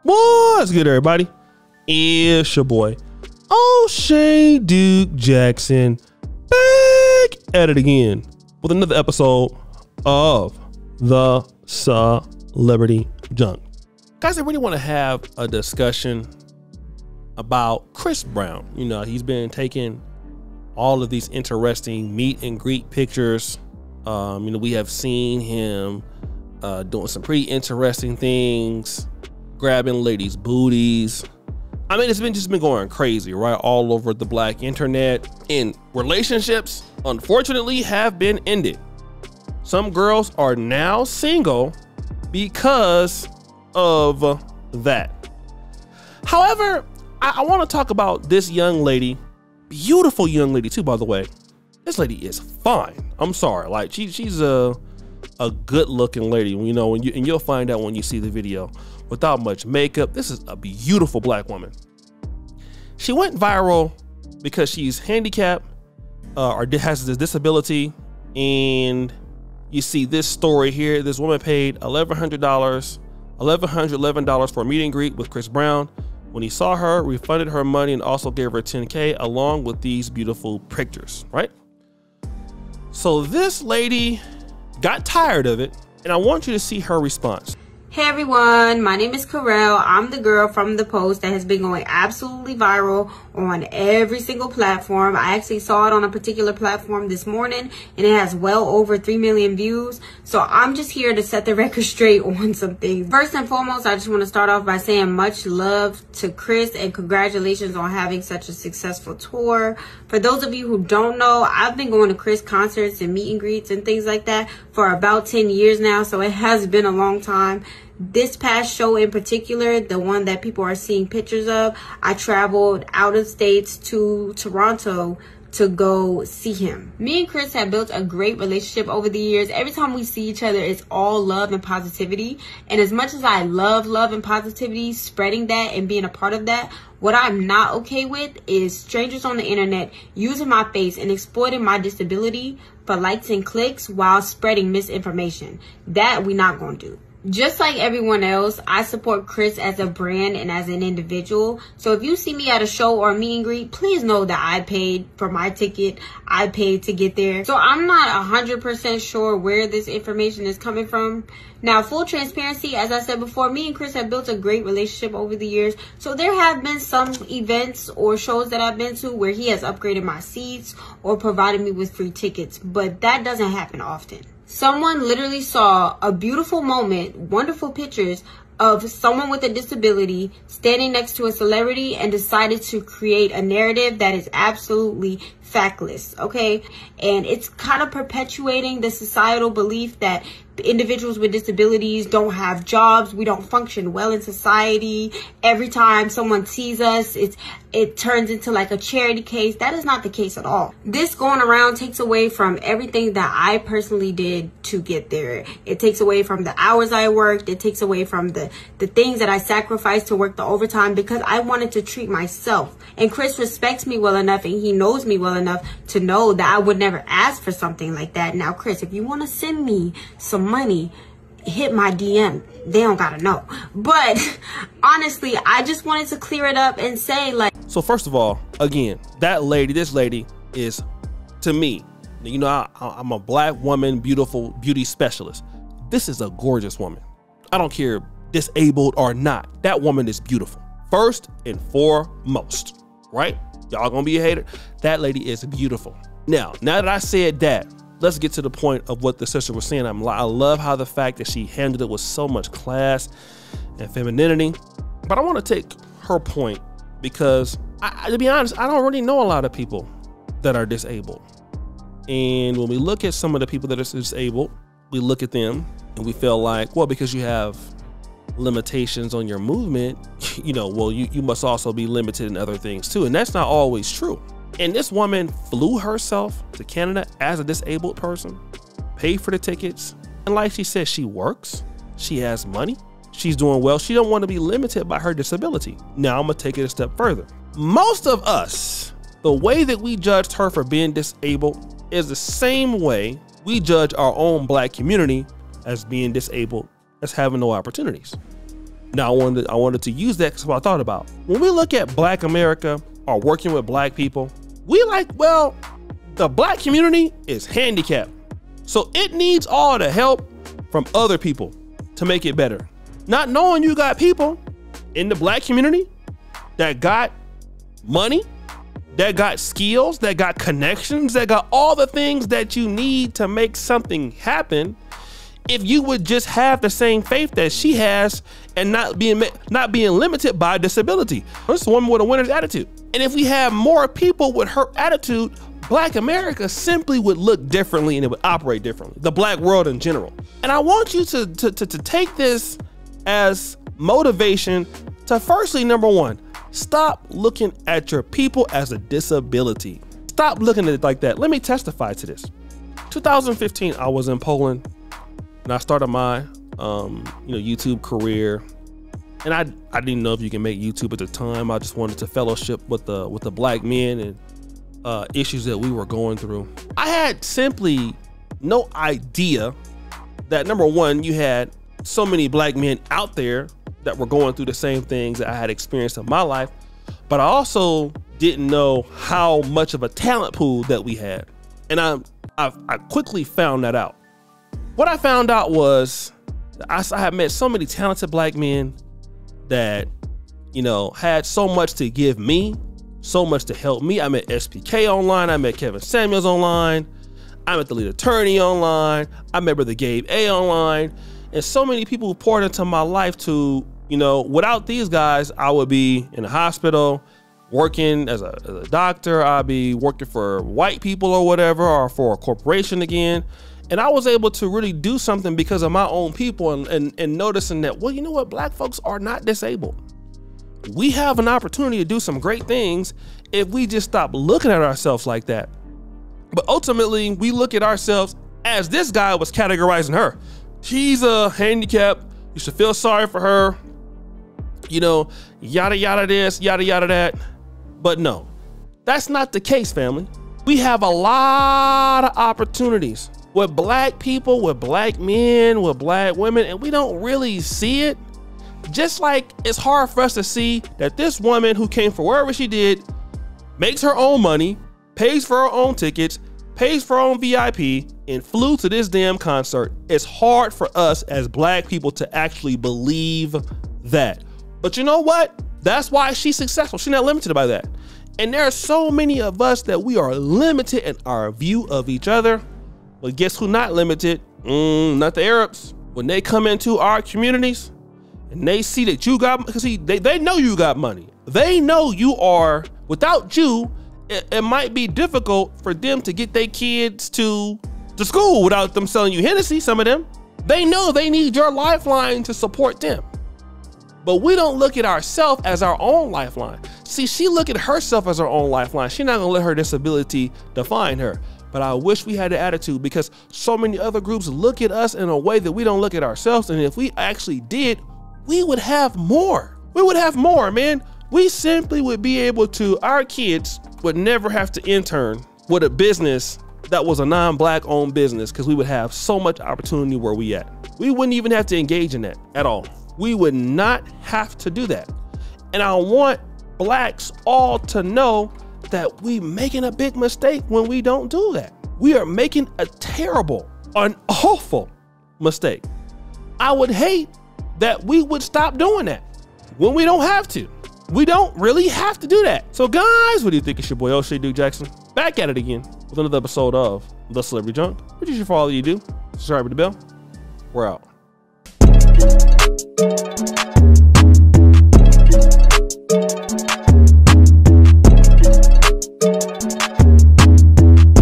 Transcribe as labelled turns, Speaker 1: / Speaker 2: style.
Speaker 1: What's good, everybody? It's your boy, O'Shea Duke Jackson, back at it again with another episode of the Celebrity Junk. Guys, I really want to have a discussion about Chris Brown. You know, he's been taking all of these interesting meet and greet pictures. You know, we have seen him doing some pretty interesting things, grabbing ladies' booties. I mean, it's just been going crazy, right? All over the black internet. And relationships, unfortunately, have been ended. Some girls are now single because of that. However, I want to talk about this young lady, beautiful young lady too, by the way. This lady is fine. I'm sorry, like she's a good looking lady, you know, and you'll find out when you see the video. Without much makeup, this is a beautiful black woman. She went viral because she's handicapped or has this disability, and you see this story here. This woman paid $1,111 for a meet and greet with Chris Brown. When he saw her, refunded her money and also gave her $10K along with these beautiful pictures, right? So this lady got tired of it, and I want you to see her response.
Speaker 2: Hey everyone, my name is Karel. I'm the girl from the post that has been going absolutely viral on every single platform. I actually saw it on a particular platform this morning and it has well over 3 million views. So I'm just here to set the record straight on some things. First and foremost, I just want to start off by saying much love to Chris and congratulations on having such a successful tour. For those of you who don't know, I've been going to Chris concerts and meet and greets and things like that for about 10 years now. So it has been a long time. This past show in particular, the one that people are seeing pictures of, I traveled out of states to Toronto to go see him. Me and Chris have built a great relationship over the years. Every time we see each other, it's all love and positivity. And as much as I love love and positivity, spreading that and being a part of that, what I'm not okay with is strangers on the internet using my face and exploiting my disability for likes and clicks while spreading misinformation. That we not gonna do. Just like everyone else, I support Chris as a brand and as an individual. So if you see me at a show or a meet and greet, please know that I paid for my ticket. I paid to get there. So I'm not 100% sure where this information is coming from. Now, full transparency, as I said before, me and Chris have built a great relationship over the years. So there have been some events or shows that I've been to where he has upgraded my seats or provided me with free tickets. But that doesn't happen often. Someone literally saw a beautiful moment, wonderful pictures of someone with a disability standing next to a celebrity and decided to create a narrative that is absolutely factless, okay? And it's kind of perpetuating the societal belief that individuals with disabilities don't have jobs, we don't function well in society. Every time someone sees us, it turns into like a charity case. That is not the case at all. This going around takes away from everything that I personally did to get there. It takes away from the hours I worked. It takes away from the things that I sacrificed to work the overtime because I wanted to treat myself. And Chris respects me well enough and he knows me well enough to know that I would never ask for something like that. Now, Chris, if you want to send me some money, hit my DM. They don't gotta know. But honestly, I just wanted to clear it up and say, like,
Speaker 1: So first of all, again, this lady is, to me, you know, I'm a black woman, beautiful beauty specialist. This is a gorgeous woman. I don't care disabled or not. That woman is beautiful. First and foremost, right? Y'all gonna be a hater. That lady is beautiful. Now that I said that, let's get to the point of what the sister was saying. I love how the fact that she handled it with so much class and femininity. But I want to take her point because, to be honest, I don't really know a lot of people that are disabled. And when we look at some of the people that are disabled, we look at them and we feel like, well, because you have limitations on your movement, you know, well, you must also be limited in other things too. And that's not always true. And this woman flew herself to Canada as a disabled person, paid for the tickets. And like she said, she works, she has money, she's doing well. She don't want to be limited by her disability. Now I'm gonna take it a step further. Most of us, the way that we judged her for being disabled is the same way we judge our own black community as being disabled, as having no opportunities. Now I wanted to use that because what I thought about. When we look at Black America or working with Black people, we well, the Black community is handicapped. So it needs all the help from other people to make it better. Not knowing you got people in the Black community that got money, that got skills, that got connections, that got all the things that you need to make something happen. If you would just have the same faith that she has and not being limited by disability. This is a woman with a winner's attitude. And if we have more people with her attitude, Black America simply would look differently and it would operate differently. The Black world in general. And I want you to take this as motivation to firstly, number one, stop looking at your people as a disability. Stop looking at it like that. Let me testify to this. 2015, I was in Poland and I started my YouTube career. And I didn't know if you can make YouTube at the time. I just wanted to fellowship with the Black men and issues that we were going through. I had simply no idea that, number one, you had so many Black men out there that were going through the same things that I had experienced in my life, but I also didn't know how much of a talent pool that we had. And I quickly found that out. What I found out was I had met so many talented Black men that, had so much to give me, so much to help me. I met SPK online. I met Kevin Samuels online. I met the lead attorney online. I met Brother Gabe A online. And so many people who poured into my life to, without these guys, I would be in a hospital working as a doctor. I'd be working for white people or whatever, or for a corporation again. And I was able to really do something because of my own people and noticing that, well, you know what? Black folks are not disabled. We have an opportunity to do some great things if we just stop looking at ourselves like that. But ultimately, we look at ourselves as this guy was categorizing her. She's a handicap. You should feel sorry for her. Yada, yada this, yada, yada that. But no, that's not the case, family. We have a lot of opportunities with Black people, with Black men, with Black women, and we don't really see it. Just like it's hard for us to see that this woman who came from wherever she did, makes her own money, pays for her own tickets, pays for her own VIP, and flew to this damn concert. It's hard for us as Black people to actually believe that. But you know what? That's why she's successful. She's not limited by that. And there are so many of us that we are limited in our view of each other. But guess who not limited? Not the Arabs. When they come into our communities and they see that you got, because they know you got money. They know you are, without you, it might be difficult for them to get their kids to school without them selling you Hennessy, some of them. They know they need your lifeline to support them. But we don't look at ourselves as our own lifeline. See, she look at herself as her own lifeline. She's not gonna let her disability define her. But I wish we had the attitude, because so many other groups look at us in a way that we don't look at ourselves. And if we actually did, we would have more. We would have more, man. We simply would be able to, our kids would never have to intern with a business that was a non-Black owned business, because we would have so much opportunity where we at. We wouldn't even have to engage in that at all. We would not have to do that. And I want Blacks all to know that we making a big mistake when we don't do that. We are making a terrible, an awful mistake. I would hate that we would stop doing that when we don't have to. We don't really have to do that. So guys, what do you think? It's your boy O'Shea Duke Jackson, back at it again with another episode of The Celebrity Junk. What you should follow you do? Subscribe to the bell. We're out.